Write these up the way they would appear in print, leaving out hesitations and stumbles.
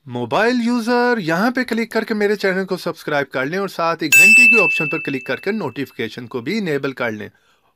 Mobile user यहाँ पे click करके मेरे चैनल को सब्सक्राइब कर लें और साथ ही घंटी के ऑप्शन पर क्लिक करके नोटिफिकेशन को भी इनेबल कर लें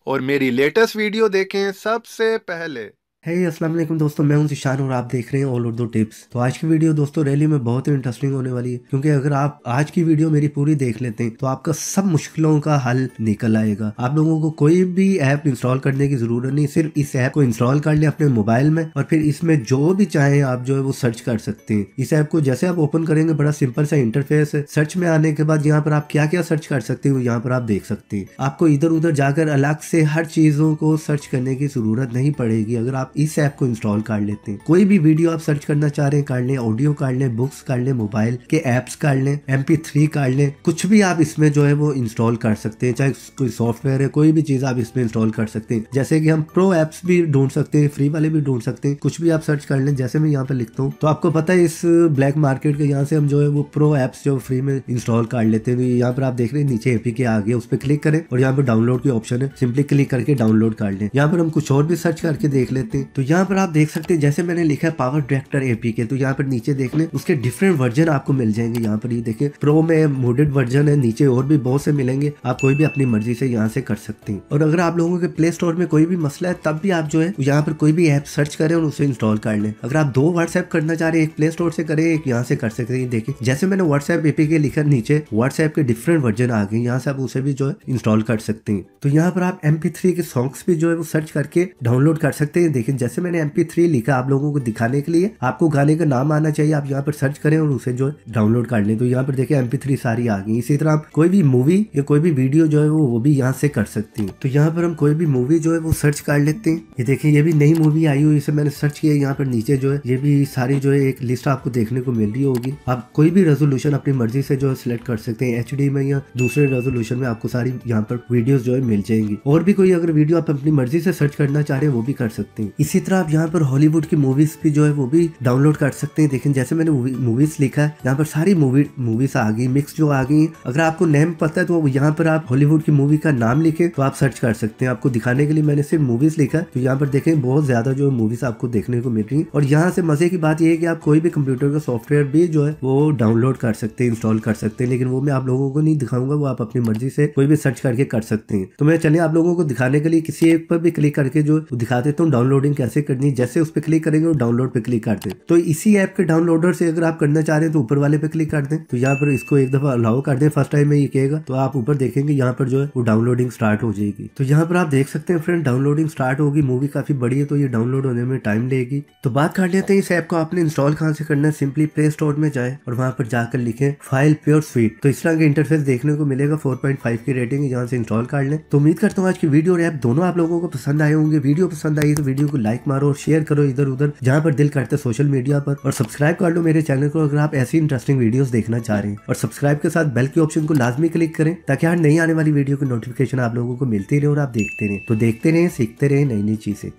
और मेरी लेटेस्ट वीडियो देखें सबसे पहले। अस्सलाम वालेकुम दोस्तों, मैं हूं जिशान और आप देख रहे हैं ऑल उर्दू टिप्स। तो आज की वीडियो दोस्तों रैली में बहुत ही इंटरेस्टिंग होने वाली है, क्योंकि अगर आप आज की वीडियो मेरी पूरी देख लेते हैं तो आपका सब मुश्किलों का हल निकल आएगा। आप लोगों को कोई भी ऐप इंस्टॉल करने की जरूरत नहीं, सिर्फ इस ऐप को इंस्टॉल कर लें अपने मोबाइल में और फिर इसमें जो भी चाहें आप जो है वो सर्च कर सकते हैं। इस ऐप को जैसे आप ओपन करेंगे बड़ा सिंपल सा इंटरफेस है। सर्च में आने के बाद यहाँ पर आप क्या क्या सर्च कर सकते हो यहाँ पर आप देख सकते हैं। आपको इधर उधर जाकर अलग से हर चीजों को सर्च करने की जरूरत नहीं पड़ेगी अगर आप इस ऐप को इंस्टॉल कर लेते हैं। कोई भी वीडियो आप सर्च करना चाह रहे हैं कर लें, ऑडियो कर लें, बुक्स कर लें, मोबाइल के ऐप्स कर लें, MP3 कर लें, कुछ भी आप इसमें जो है वो इंस्टॉल कर सकते हैं। चाहे कोई सॉफ्टवेयर है, कोई भी चीज आप इसमें इंस्टॉल कर सकते हैं। जैसे कि हम प्रो ऐप्स भी ढूंढ सकते हैं, फ्री वाले भी ढूंढ सकते हैं, कुछ भी आप सर्च कर लें। जैसे मैं यहाँ पे लिखता हूँ तो आपको पता है इस ब्लैक मार्केट के यहाँ से हम जो है वो प्रो ऐप्स जो फ्री में इंस्टॉल कर लेते हैं। तो यहाँ पर आप देख रहे हैं नीचे APK आ गया, उस पर क्लिक करें और यहाँ पर डाउनलोड की ऑप्शन है, सिंपली क्लिक करके डाउनलोड कर लें। यहाँ पर हम कुछ और भी सर्च करके देख लेते हैं। तो यहाँ पर आप देख सकते हैं जैसे मैंने लिखा है पावर डायरेक्टर APK, तो यहाँ पर नीचे देख लें उसके डिफरेंट वर्जन आपको मिल जाएंगे। यहाँ पर ये देखिए प्रो में मोडेड वर्जन है, नीचे और भी बहुत से मिलेंगे, आप कोई भी अपनी मर्जी से यहाँ से कर सकते हैं। और अगर आप लोगों के प्ले स्टोर में कोई भी मसला है तब भी आप जो है यहाँ पर कोई भी ऐप सर्च करें और उसे इंस्टॉल कर लें। अगर आप 2 व्हाट्सएप करना चाह रहे हैं, एक प्ले स्टोर से करें, एक यहाँ से कर सकते हैं। देखिए जैसे मैंने व्हाट्सएप APK लिखा, नीचे व्हाट्सएप के डिफरेंट वर्जन आ गए, यहाँ से आप उसे भी जो है इंस्टॉल कर सकते हैं। तो यहाँ पर आप MP3 के सॉन्ग्स भी जो है वो सर्च करके डाउनलोड कर सकते हैं। देखिए जैसे मैंने MP3 लिखा आप लोगों को दिखाने के लिए, आपको गाने का नाम आना चाहिए, आप यहाँ पर सर्च करें और उसे जो डाउनलोड कर लें। तो यहाँ पर देखिए MP3 सारी आ गई। इसी तरह आप कोई भी मूवी या कोई भी वीडियो जो है वो भी यहाँ से कर सकते हैं। तो यहाँ पर हम कोई भी मूवी जो है वो सर्च कर लेते हैं। ये देखिए ये भी नई मूवी आई हुई, इसे मैंने सर्च किया। यहाँ पर नीचे जो है ये भी सारी जो है एक लिस्ट आपको देखने को मिल रही होगी। आप कोई भी रेजोल्यूशन अपनी मर्जी से जो है सिलेक्ट कर सकते हैं, HD में या दूसरे रेजोल्यूशन में आपको सारी यहाँ पर वीडियोस जो है मिल जाएंगी। और भी कोई अगर वीडियो आप अपनी मर्जी से सर्च करना चाह रहे हैं वो भी कर सकते हैं। इसी तरह आप यहाँ पर हॉलीवुड की मूवीज भी जो है वो भी डाउनलोड कर सकते हैं। देखें जैसे मैंने मूवीज लिखा है, यहाँ पर सारी मूवीज आ गई, मिक्स जो आ गई। अगर आपको नेम पता है तो यहाँ पर आप हॉलीवुड की मूवी का नाम लिखे तो आप सर्च कर सकते हैं। आपको दिखाने के लिए मैंने सिर्फ मूवीज लिखा है, तो यहाँ पर देखें बहुत ज्यादा जो मूवीज आपको देखने को मिल रही है। और यहाँ से मजे की बात यह है कि आप कोई भी कंप्यूटर का सॉफ्टवेयर भी जो है वो डाउनलोड कर सकते हैं, इंस्टॉल कर सकते हैं, लेकिन वो मैं आप लोगों को नहीं दिखाऊंगा, वो आप अपनी मर्जी से कोई भी सर्च करके कर सकते हैं। तो मैं चलिए आप लोगों को दिखाने के लिए किसी एक पर भी क्लिक करके जो दिखा देता हूँ डाउनलोडिंग कैसे करनी। जैसे उस पर क्लिक करेंगे और डाउनलोड पे क्लिक करते हैं। तो इसी ऐप के डाउनलोडर से अगर आप करना चाह रहे हैं तो ऊपर वाले पे क्लिक कर दें। तो यहाँ पर इसको एक दफा अलाउ कर दें, फर्स्ट टाइम में ये कहेगा तो आप ऊपर देखेंगे यहाँ पर जो है वो डाउनलोडिंग स्टार्ट हो जाएगी। तो यहाँ पर आप देख सकते हैं फ्रेंड डाउनलोडिंग स्टार्ट होगी। मूवी काफी बड़ी है तो ये डाउनलोड होने में टाइम लेगी। तो बात कर लेते हैं इस ऐप को आपने इंस्टॉल कहाँ से करना है। सिंपली प्ले स्टोर में जाए और वहां पर जाकर लिखें फाइल प्योर स्वीट, तो इस तरह का इंटरफेस देखने को मिलेगा। 4.5 की रेटिंग है, यहाँ से इंस्टॉल कर लें। तो उम्मीद करता हूँ आज की वीडियो और ऐप दोनों आप लोगों को पसंद आए होंगे। वीडियो पसंद आई तो वीडियो को लाइक मारो और शेयर करो इधर उधर जहाँ पर दिल करता है सोशल मीडिया पर, और सब्सक्राइब कर लो मेरे चैनल को अगर आप ऐसी इंटरेस्टिंग वीडियोस देखना चाह रहे हैं। और सब्सक्राइब के साथ बेल के ऑप्शन को लाजमी क्लिक करें ताकि हर नई आने वाली वीडियो की नोटिफिकेशन आप लोगों को मिलती रहे और आप देखते रहें। तो देखते रहें, सीखते रहें नई नई चीजें।